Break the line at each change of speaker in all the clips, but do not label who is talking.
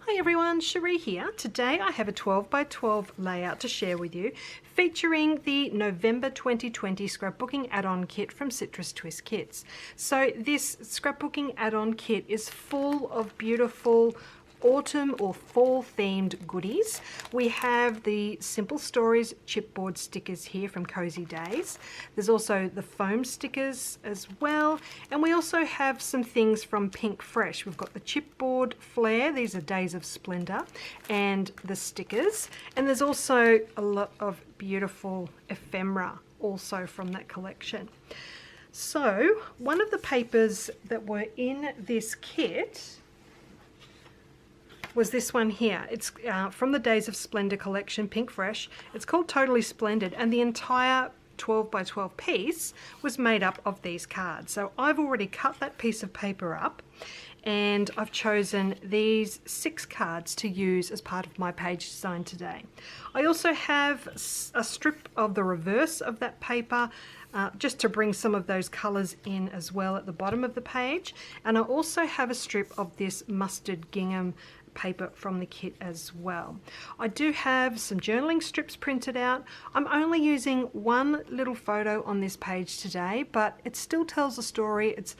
Hi everyone, Sheree here. Today I have a 12 by 12 layout to share with you featuring the November 2020 scrapbooking add-on kit from Citrus Twist Kits. So this scrapbooking add-on kit is full of beautiful autumn or fall themed goodies. We have the Simple Stories chipboard stickers here from Cozy Days. There's also the foam stickers as well, and we also have some things from Pink Fresh. We've got the chipboard flare, these are Days of Splendor, and the stickers, and there's also a lot of beautiful ephemera also from that collection. So one of the papers that were in this kit was this one here. It's from the Days of Splendor collection, Pink Fresh. It's called Totally Splendid, and the entire 12 by 12 piece was made up of these cards. So I've already cut that piece of paper up, and I've chosen these 6 cards to use as part of my page design today. I also have a strip of the reverse of that paper just to bring some of those colours in as well at the bottom of the page, and I also have a strip of this mustard gingham paper from the kit as well. I do have some journaling strips printed out. I'm only using one little photo on this page today, but it still tells a story. It's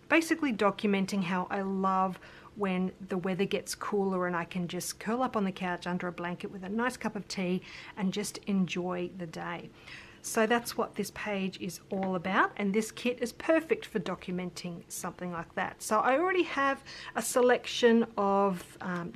basically documenting how I love when the weather gets cooler and I can just curl up on the couch under a blanket with a nice cup of tea and just enjoy the day. So that's what this page is all about, and this kit is perfect for documenting something like that. So I already have a selection of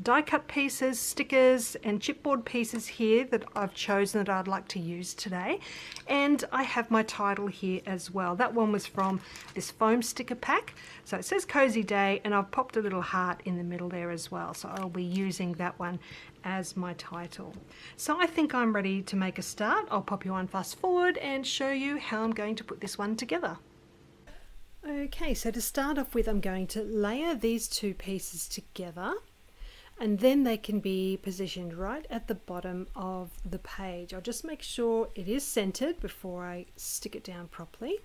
die cut pieces, stickers and chipboard pieces here that I've chosen that I'd like to use today, and I have my title here as well. That one was from this foam sticker pack, so it says Cozy Day, and I've popped a little heart in the middle there as well, so I'll be using that one as my title. So I think I'm ready to make a start. I'll pop you on fast forward and show you how I'm going to put this one together. Okay, so to start off with, I'm going to layer these 2 pieces together, and then they can be positioned right at the bottom of the page. I'll just make sure it is centered before I stick it down properly.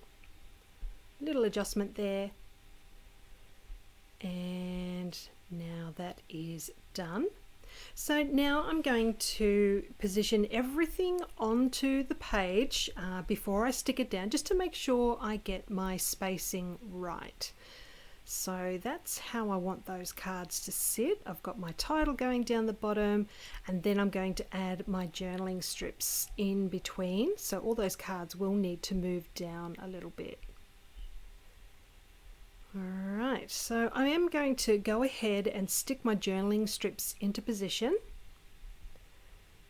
Little adjustment there, and now that is done. So now I'm going to position everything onto the page before I stick it down, just to make sure I get my spacing right. So that's how I want those cards to sit. I've got my title going down the bottom, and then I'm going to add my journaling strips in between. So all those cards will need to move down a little bit. Alright, so I am going to go ahead and stick my journaling strips into position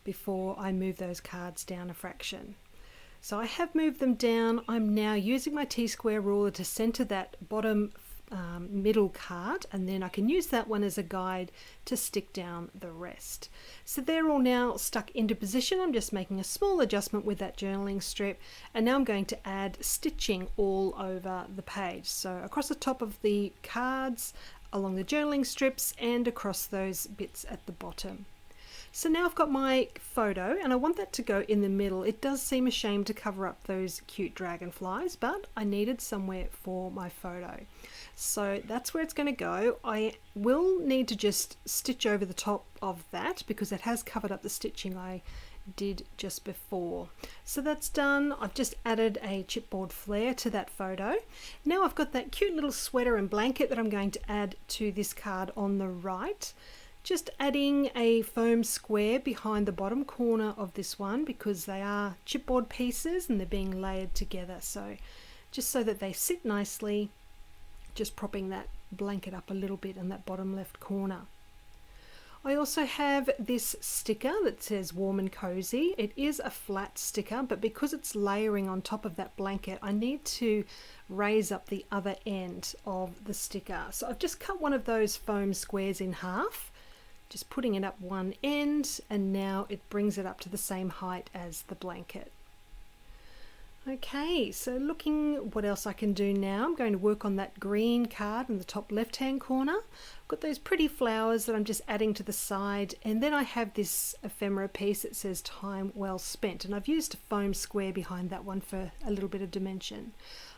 before I move those cards down a fraction. So I have moved them down. I'm now using my T-square ruler to center that bottom middle card, and then I can use that one as a guide to stick down the rest. So they're all now stuck into position. I'm just making a small adjustment with that journaling strip, and now I'm going to add stitching all over the page. So across the top of the cards, along the journaling strips, and across those bits at the bottom. So now I've got my photo, and I want that to go in the middle. It does seem a shame to cover up those cute dragonflies, but I needed somewhere for my photo. So that's where it's going to go. I will need to just stitch over the top of that because it has covered up the stitching I did just before. So that's done. I've just added a chipboard flare to that photo. Now I've got that cute little sweater and blanket that I'm going to add to this card on the right. Just adding a foam square behind the bottom corner of this one because they are chipboard pieces and they're being layered together. So just so that they sit nicely, just propping that blanket up a little bit in that bottom left corner. I also have this sticker that says warm and cozy. It is a flat sticker, but because it's layering on top of that blanket, I need to raise up the other end of the sticker. So I've just cut one of those foam squares in half, just putting it up one end, and now it brings it up to the same height as the blanket. Okay, so looking what else I can do now, I'm going to work on that green card in the top left hand corner. I've got those pretty flowers that I'm just adding to the side, and then I have this ephemera piece that says time well spent, and I've used a foam square behind that one for a little bit of dimension.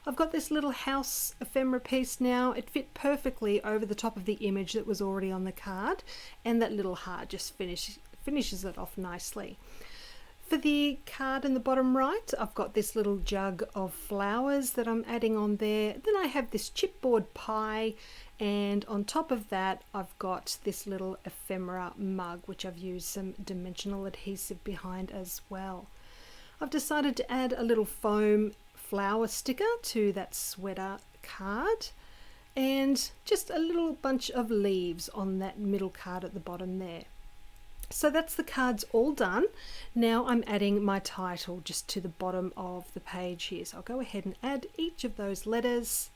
I've got this little house ephemera piece now. It fit perfectly over the top of the image that was already on the card, and that little heart just finishes it off nicely. For the card in the bottom right, I've got this little jug of flowers that I'm adding on there. Then I have this chipboard pie, and on top of that I've got this little ephemera mug, which I've used some dimensional adhesive behind as well. I've decided to add a little foam flower sticker to that sweater card, and just a little bunch of leaves on that middle card at the bottom there. So that's the cards all done. Now I'm adding my title just to the bottom of the page here. So I'll go ahead and add each of those letters.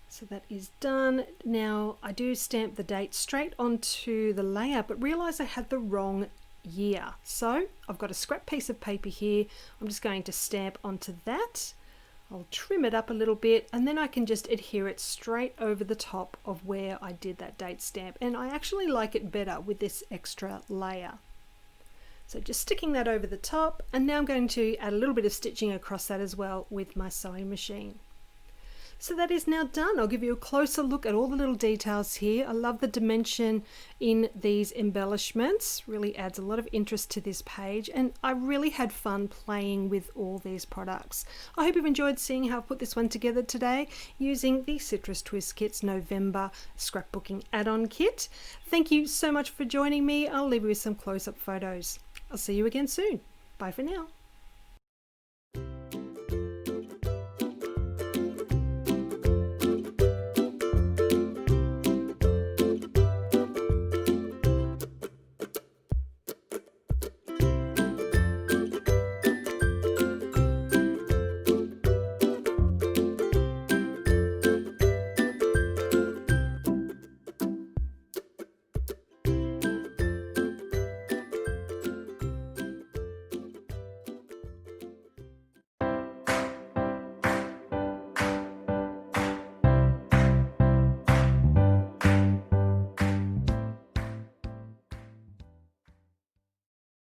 So that is done. Now I do stamp the date straight onto the layout, but realize I had the wrong year. So I've got a scrap piece of paper here. I'm just going to stamp onto that. I'll trim it up a little bit, and then I can just adhere it straight over the top of where I did that date stamp, and I actually like it better with this extra layer. So just sticking that over the top, and now I'm going to add a little bit of stitching across that as well with my sewing machine. So that is now done. I'll give you a closer look at all the little details here. I love the dimension in these embellishments. Really adds a lot of interest to this page, and I really had fun playing with all these products. I hope you've enjoyed seeing how I put this one together today using the Citrus Twist Kit's November scrapbooking add-on kit. Thank you so much for joining me. I'll leave you with some close-up photos. I'll see you again soon. Bye for now.